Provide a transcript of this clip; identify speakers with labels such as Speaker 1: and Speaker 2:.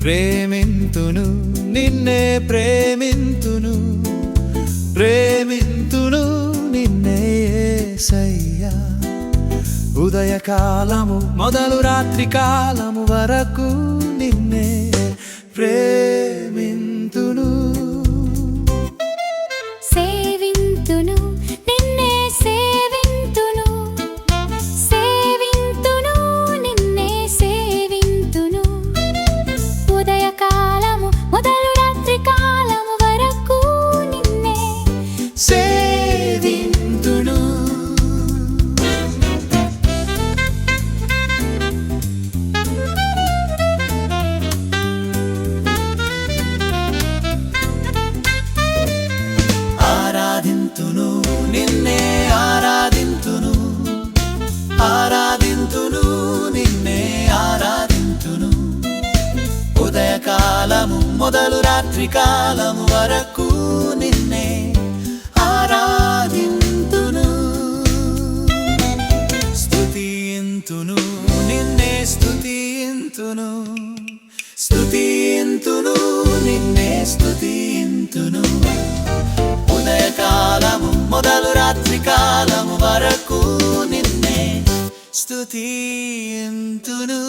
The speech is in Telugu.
Speaker 1: ప్రేమింతును నిన్నే ప్రేమింతును ప్రేమింతును నిన్నే యేసయ్యా ఉదయకాలము మొదలు రాత్రి కాలము వరకు నిన్నే ప్రేమింతును
Speaker 2: సేవింతును నిన్నే సేవింతును సేవింతును నిన్నే సేవింతును ఉదయకాలము మొదలు రాత్రి కాలము వరకు నిన్నే
Speaker 1: సేవింతును ఆరాధింతును నిన్నే ఆరాధింతును ఆరాధింతును నిన్నే ఆరాధింతును ఉదయకాలము మొదలు రాత్రి కాలము వరకు నిన్నే ఆరాధింతును స్తుతింతును నిన్నే స్తుతింతును స్తుతింతును నిన్నే స్తుతింతును ఉదయకాలము మొదలు రాత్రి కాలము వరకు నిన్నే స్తుతింతును